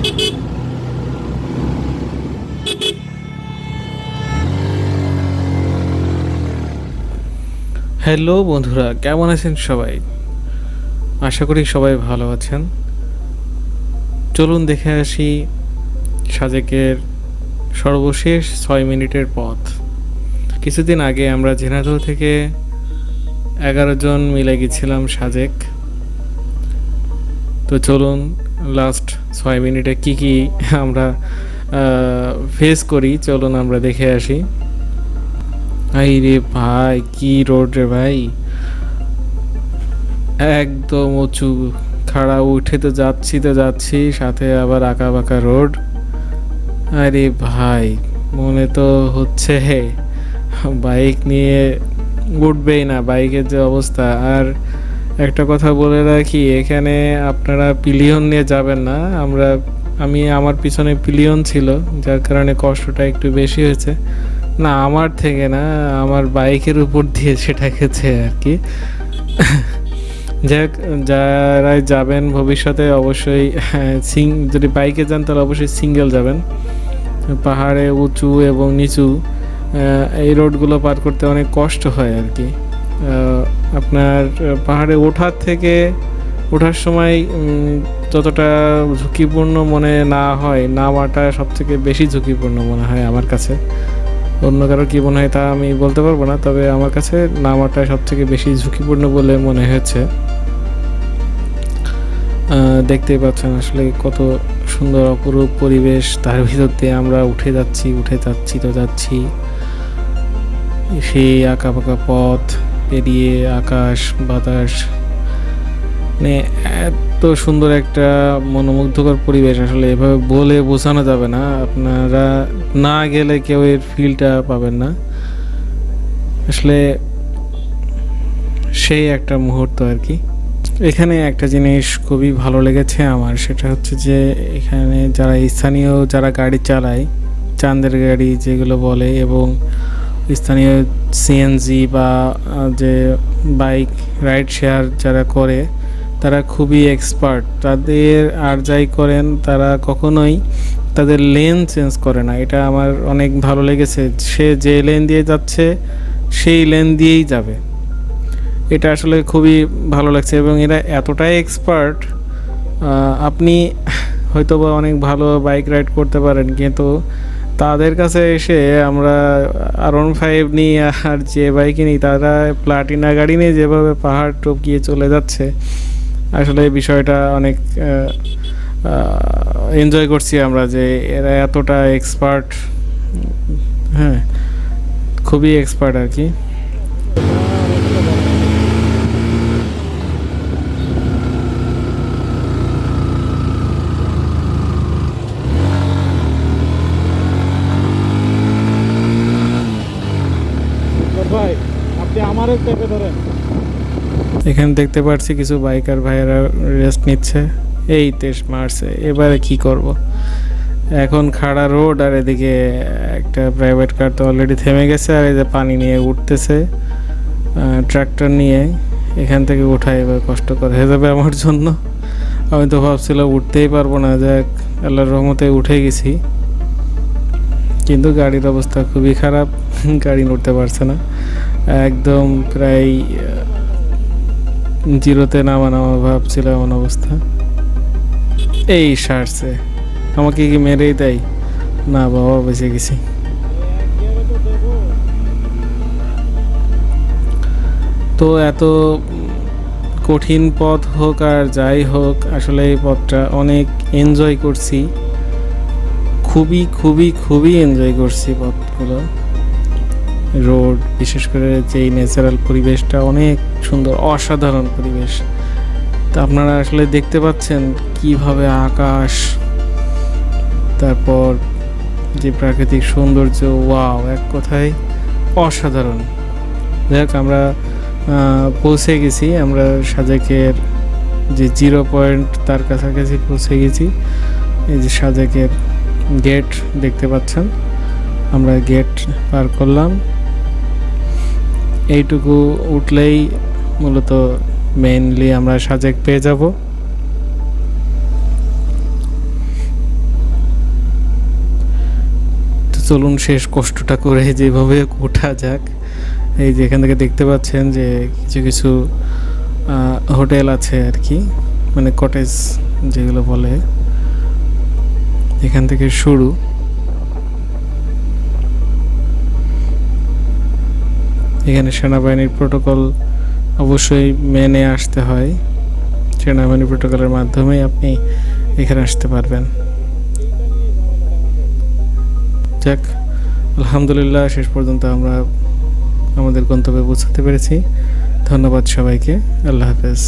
Hello বন্ধুরা, কেমন আছেন সবাই? আশা করি সবাই ভালো আছেন। চলুন দেখে আসি সাজেকের সর্বশেষ 6 মিনিটের পথ। কিছুদিন আগে আমরা ঝিনাইদহ থেকে 11 জন মিলে গেছিলাম সাজেক। তো চলুন লাস্ট 6 মিনিটে কি আমরা ফেস করি, চলুন আমরা দেখে আসি। আই রে ভাই, কি রোড রে ভাই, একদম উঁচু খাড়া, উঠে তো যাচ্ছি সাথে আবার আঁকা বাঁকা রোড। আরে ভাই, মনে তো হচ্ছে বাইক নিয়ে উঠবেই না, বাইকের যে অবস্থা। আর একটা কথা বলে রাখি, এখানে আপনারা পিলিয়ন নিয়ে যাবেন না। আমার পিছনে পিলিয়ন ছিল, যার কারণে কষ্টটা একটু বেশি হয়েছে। না, আমার থেকে না, আমার বাইকের উপর দিয়ে সেটা গেছে আর কি। যাক, যারা যাবেন ভবিষ্যতে অবশ্যই যদি বাইকে যান তাহলে অবশ্যই সিঙ্গেল যাবেন। পাহাড়ে উঁচু এবং নিচু এই রোডগুলো পার করতে অনেক কষ্ট হয় আর কি। আপনার পাহাড়ে ওঠার সময় যতটা ঝুঁকিপূর্ণ মনে না হয়, নামাটা সবথেকে বেশি ঝুঁকিপূর্ণ মনে হয় আমার কাছে। অন্য কারো কী মনে হয় তা আমি বলতে পারবো না, তবে আমার কাছে নামাটা সবথেকে বেশি ঝুঁকিপূর্ণ বলে মনে হয়েছে। দেখতেই পাচ্ছেন আসলে কত সুন্দর অপরূপ পরিবেশ, তার ভিতর দিয়ে আমরা উঠে যাচ্ছি সেই আঁকা পাকা পথ পেরিয়ে, আকাশ বাতাস, মানে এত সুন্দর একটা মনোমুগ্ধকর পরিবেশ, আসলে এভাবে বলে বোঝানো যাবে না। আপনারা না গেলে কেউ এর ফিলটা পাবেন না। আসলে সেই একটা মুহূর্ত আর কি। এখানে একটা জিনিস খুবই ভালো লেগেছে আমার, সেটা হচ্ছে যে এখানে যারা গাড়ি চালায়, চাঁদের গাড়ি যেগুলো বলে, এবং স্থানীয় সিএনজি বা যে বাইক রাইড শেয়ার যারা করে, তারা খুবই এক্সপার্ট। তাদের আর যাই করেন, তারা কখনোই তাদের লেন চেঞ্জ করে না। এটা আমার অনেক ভালো লেগেছে। সে যে লেন দিয়ে যাচ্ছে সেই লেন দিয়েই যাবে, এটা আসলে খুবই ভালো লাগছে। এবং এরা এতটাই এক্সপার্ট, আপনি হয়তোবা অনেক ভালো বাইক রাইড করতে পারেন, কিন্তু তাদের কাছে এসে আমরা R15 নিই আর যে বাইক নিই, তারা প্লাটিনা গাড়ি নিয়ে যেভাবে পাহাড় টপকিয়ে চলে যাচ্ছে, আসলে এই বিষয়টা অনেক এনজয় করছি আমরা, যে এরা এতটা এক্সপার্ট। হ্যাঁ, খুবই এক্সপার্ট আর কি। এখানে দেখতে পাচ্ছি কিছু বাইকার ভাইয়েরা রেস্ট নিচ্ছে। এই তেজ মারছে, এবারে কি করব। এখন খাড়া রোড, আর এদিকে একটা প্রাইভেট কার তো অলরেডি থেমে গেছে, আর এই যে পানি নিয়ে উঠতেছে ট্রাক্টর নিয়ে। এখান থেকে ওঠা এবার কষ্টকর হয়ে যাবে আমার জন্য। আমি তো ভাবছিলাম উঠতেই পারবো না, যাক আল্লাহর রহমতে উঠে গেছি, কিন্তু গাড়ির অবস্থা খুবই খারাপ, গাড়ি নড়তে পারছে না, একদম প্রায় জিরোতে নামা ভাবছিলাম এমন অবস্থা। এই সারছে, আমাকে কি মেরেই দেয়? না বাবা, বেঁচে গেছি। তো এত কঠিন পথ হোক আর যাই হোক, আসলে এই পথটা অনেক এনজয় করছি, খুবই খুবই খুবই এনজয় করছি পথগুলো। রোড, বিশেষ করে যে ন্যাচারাল পরিবেশটা অনেক সুন্দর, অসাধারণ পরিবেশ। তা আপনারা আসলে দেখতে পাচ্ছেন কিভাবে আকাশ, তারপর যে প্রাকৃতিক সৌন্দর্য, ওয়াও, এক কথায় অসাধারণ। যাক, আমরা পৌঁছে গেছি, আমরা সাজেকের যে 0 পয়েন্ট তার কাছাকাছি পৌঁছে গেছি। এই যে সাজেকের গেট দেখতে পাচ্ছেন, আমরা গেট পার করলাম। এইটুকু উঠলেই মূলত মেইনলি আমরা সাজেক পেয়ে যাব। চলুন শেষ কষ্টটা করে যেভাবে ওঠা যাক। এই যে এখান থেকে দেখতে পাচ্ছেন যে কিছু কিছু হোটেল আছে আর কি, মানে কটেজ যেগুলো বলে, এখান থেকে শুরু। এখানে সেনাবাহিনীর প্রোটোকল অবশ্যই মেনে আসতে হয়, সেনাবাহিনী প্রোটোকলের মাধ্যমেই আপনি এখানে আসতে পারবেন। যাক, আলহামদুলিল্লাহ শেষ পর্যন্ত আমরা আমাদের গন্তব্যে পৌঁছাতে পেরেছি। ধন্যবাদ সবাইকে। আল্লাহ হাফেজ।